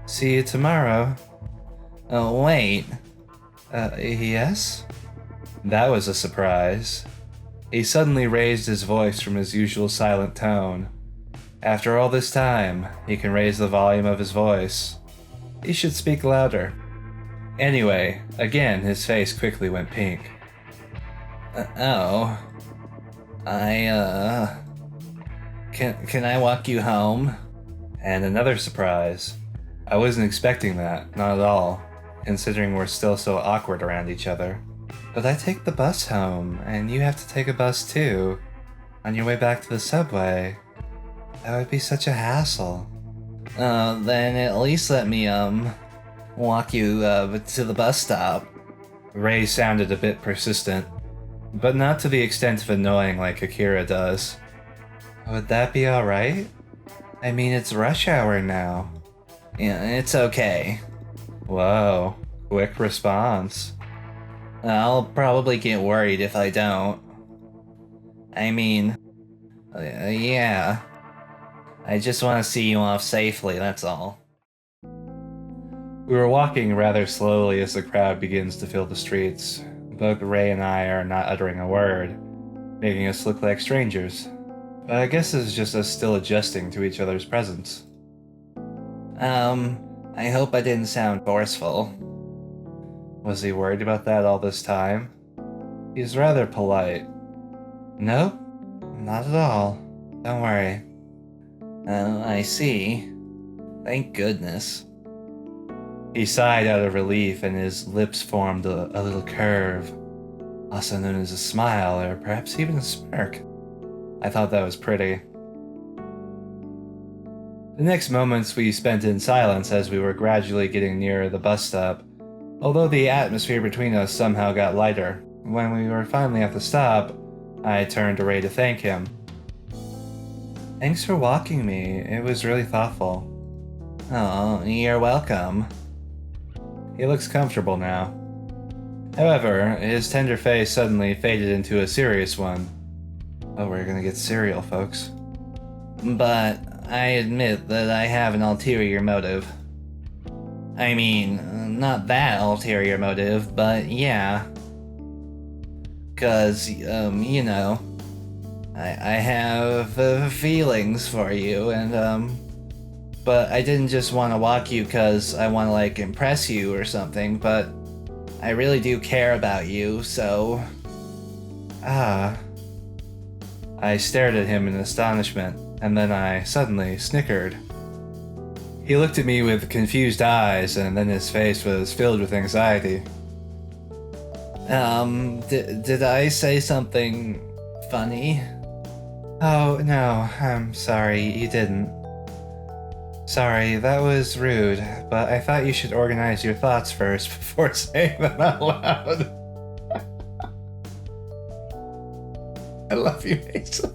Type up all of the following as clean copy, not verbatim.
See you tomorrow. Oh, wait. Yes? That was a surprise. He suddenly raised his voice from his usual silent tone. After all this time, he can raise the volume of his voice. He should speak louder. Anyway, again, his face quickly went pink. Oh. Can I walk you home? And another surprise. I wasn't expecting that, not at all, considering we're still so awkward around each other. But I take the bus home, and you have to take a bus too, on your way back to the subway. That would be such a hassle. Then at least let me, walk you, to the bus stop. Ray sounded a bit persistent, but not to the extent of annoying like Akira does. Would that be alright? I mean, it's rush hour now. Yeah, it's okay. Whoa, quick response. I'll probably get worried if I don't. I mean, yeah. I just want to see you off safely, that's all. We were walking rather slowly as the crowd begins to fill the streets. Both Ray and I are not uttering a word, making us look like strangers. But I guess it's just us still adjusting to each other's presence. I hope I didn't sound forceful. Was he worried about that all this time? He's rather polite. Nope, not at all. Don't worry. Oh, I see. Thank goodness. He sighed out of relief and his lips formed a little curve, also known as a smile or perhaps even a smirk. I thought that was pretty. The next moments we spent in silence as we were gradually getting nearer the bus stop, although the atmosphere between us somehow got lighter. When we were finally at the stop, I turned to Ray to thank him. Thanks for walking me, it was really thoughtful. Oh, you're welcome. He looks comfortable now. However, his tender face suddenly faded into a serious one. Oh, we're gonna get cereal, folks. But I admit that I have an ulterior motive. I mean, not that ulterior motive, but yeah. 'Cause, you know, I have feelings for you, and, but I didn't just want to walk you 'cause I want to, like, impress you or something, but I really do care about you, so... I stared at him in astonishment, and then I suddenly snickered. He looked at me with confused eyes, and then his face was filled with anxiety. Did I say something funny? Oh, no, I'm sorry, you didn't. Sorry, that was rude, but I thought you should organize your thoughts first before saying them out loud. I love you, Mason.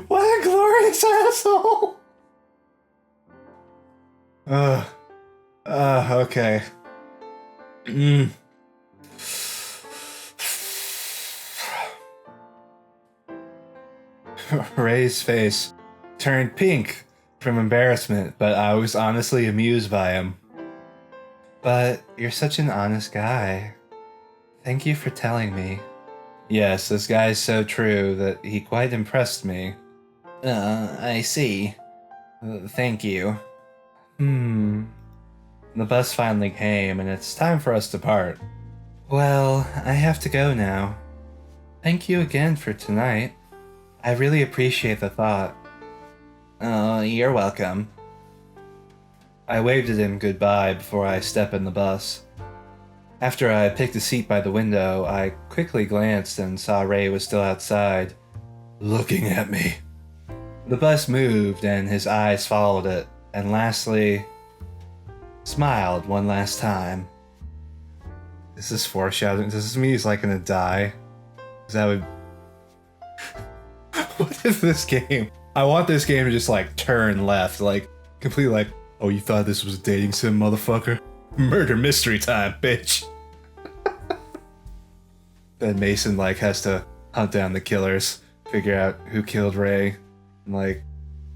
What a glorious asshole! Okay. Ray's face turned pink from embarrassment, but I was honestly amused by him. But you're such an honest guy. Thank you for telling me. Yes, this guy's so true that he quite impressed me. I see. Thank you. The bus finally came, and it's time for us to part. Well, I have to go now. Thank you again for tonight. I really appreciate the thought. Oh, you're welcome. I waved at him goodbye before I step in the bus. After I picked a seat by the window, I quickly glanced and saw Ray was still outside, looking at me. The bus moved and his eyes followed it, and lastly, smiled one last time. Is this foreshadowing? Does this mean he's like gonna die? Is that would... What is this game? I want this game to just like turn left, like completely like, oh, you thought this was a dating sim, motherfucker? Murder mystery time, bitch. Then Mason like has to hunt down the killers, figure out who killed Ray. And, like,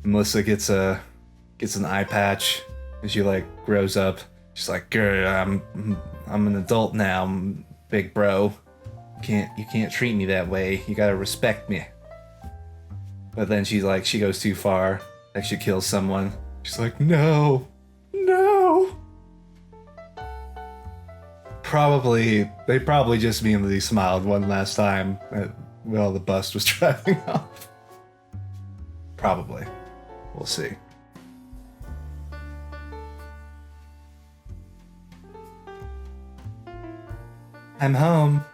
Melissa gets an eye patch as she like grows up. She's like, "Girl, I'm an adult now, I'm big bro. You can't treat me that way. You gotta respect me." But then she goes too far. Like she kills someone. She's like, "No, no." They probably just immediately smiled one last time while the bus was driving off. Probably. We'll see. I'm home.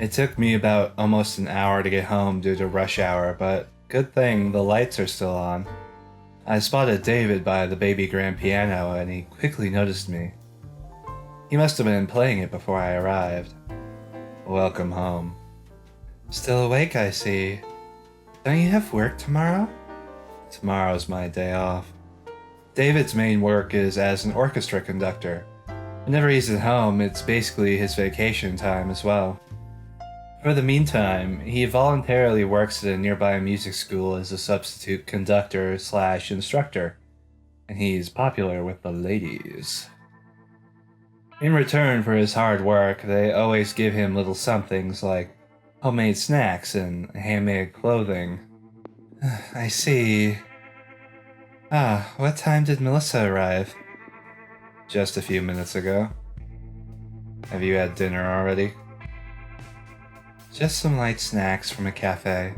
It took me about almost an hour to get home due to rush hour, but good thing the lights are still on. I spotted David by the baby grand piano and he quickly noticed me. He must have been playing it before I arrived. Welcome home. Still awake, I see. Don't you have work tomorrow? Tomorrow's my day off. David's main work is as an orchestra conductor. Whenever he's at home, it's basically his vacation time as well. For the meantime, he voluntarily works at a nearby music school as a substitute conductor/instructor, and he's popular with the ladies. In return for his hard work, they always give him little somethings like homemade snacks and handmade clothing. I see. What time did Melissa arrive? Just a few minutes ago. Have you had dinner already? Just some light snacks from a cafe.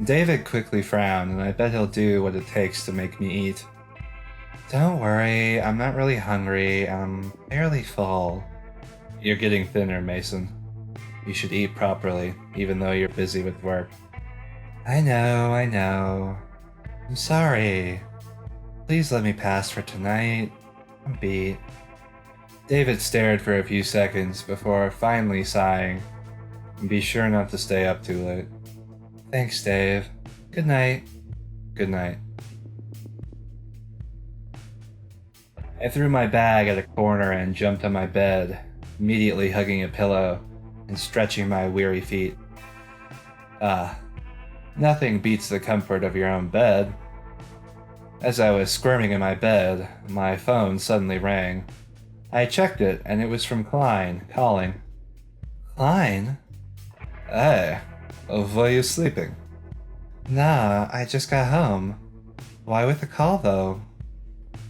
David quickly frowned, and I bet he'll do what it takes to make me eat. Don't worry, I'm not really hungry. I'm barely full. You're getting thinner, Mason. You should eat properly, even though you're busy with work. I know. I'm sorry. Please let me pass for tonight. I'm beat. David stared for a few seconds before finally sighing. Be sure not to stay up too late. Thanks, Dave. Good night. Good night. I threw my bag at a corner and jumped on my bed, immediately hugging a pillow and stretching my weary feet. Nothing beats the comfort of your own bed. As I was squirming in my bed, my phone suddenly rang. I checked it, and it was from Klein, calling. Klein? Hey, were you sleeping? Nah, I just got home. Why with the call, though?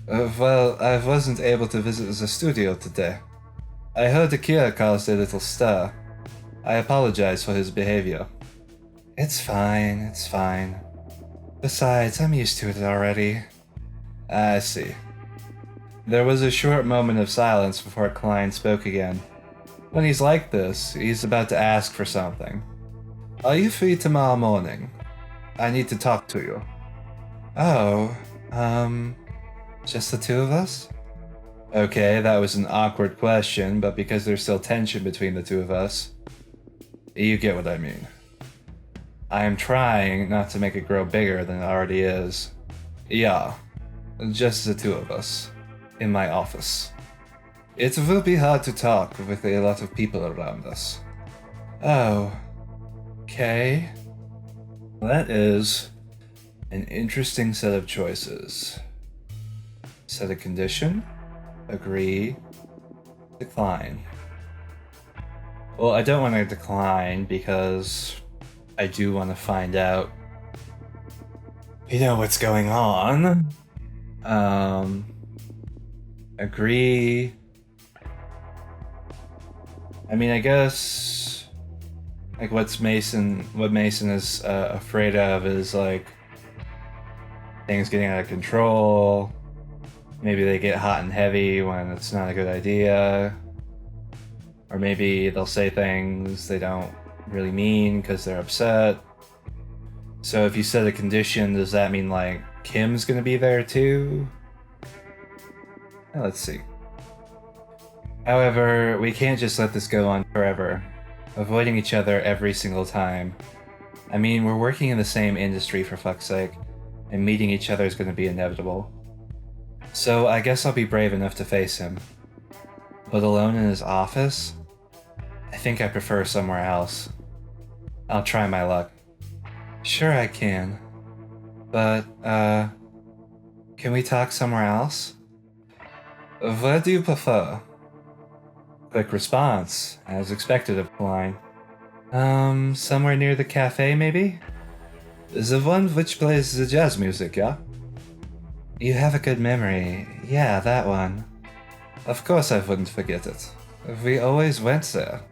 Well, I wasn't able to visit the studio today. I heard Akira caused a little stir. I apologize for his behavior. It's fine. Besides, I'm used to it already. I see. There was a short moment of silence before Klein spoke again. When he's like this, he's about to ask for something. Are you free tomorrow morning? I need to talk to you. Oh, just the two of us? Okay, that was an awkward question, but because there's still tension between the two of us, you get what I mean. I am trying not to make it grow bigger than it already is. Yeah, just the two of us, in my office. It will be hard to talk with a lot of people around us. Oh, okay. That is an interesting set of choices. Set a condition, agree, decline. Well, I don't want to decline because I do want to find out, what's going on. Agree. I mean, I guess, like, what Mason is afraid of is, like, things getting out of control. Maybe they get hot and heavy when it's not a good idea. Or maybe they'll say things they don't really mean because they're upset. So if you set a condition, does that mean, like, Kim's gonna be there too? Let's see. However, we can't just let this go on forever, avoiding each other every single time. I mean, we're working in the same industry for fuck's sake, and meeting each other is going to be inevitable. So I guess I'll be brave enough to face him. But alone in his office? I think I prefer somewhere else. I'll try my luck. Sure I can. But, can we talk somewhere else? Where do you prefer? Quick response, as expected of Klein. Somewhere near the cafe, maybe? The one which plays the jazz music, yeah? You have a good memory. Yeah, that one. Of course I wouldn't forget it. We always went there.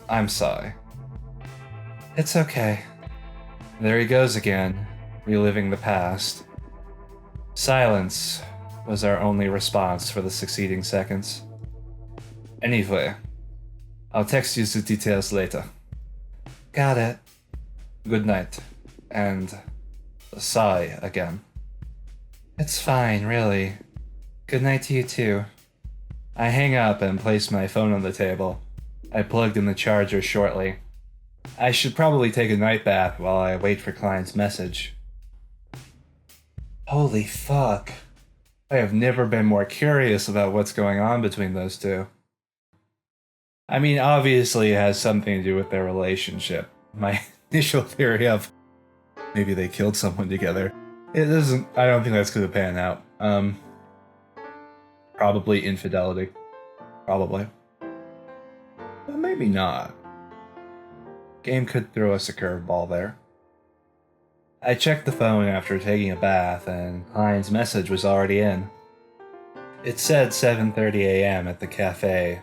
I'm sorry. It's okay. There he goes again, reliving the past. Silence was our only response for the succeeding seconds. Anyway, I'll text you the details later. Got it. Good night. And sorry again. It's fine, really. Good night to you too. I hang up and place my phone on the table. I plugged in the charger shortly. I should probably take a night bath while I wait for Klein's message. Holy fuck. I have never been more curious about what's going on between those two. I mean, obviously it has something to do with their relationship. My initial theory of maybe they killed someone together. It doesn't, I don't think that's gonna pan out. Probably infidelity. Probably. But maybe not. Game could throw us a curveball there. I checked the phone after taking a bath, and Klein's message was already in. It said 7:30 a.m. at the cafe.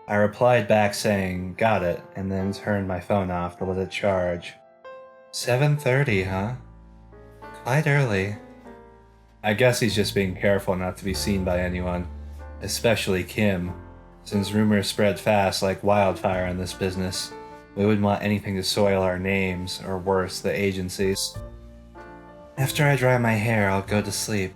I replied back saying, got it, and then turned my phone off to let it charge. 7:30, huh? Quite early. I guess he's just being careful not to be seen by anyone, especially Kim, since rumors spread fast like wildfire in this business. We wouldn't want anything to soil our names, or worse, the agency's. After I dry my hair, I'll go to sleep.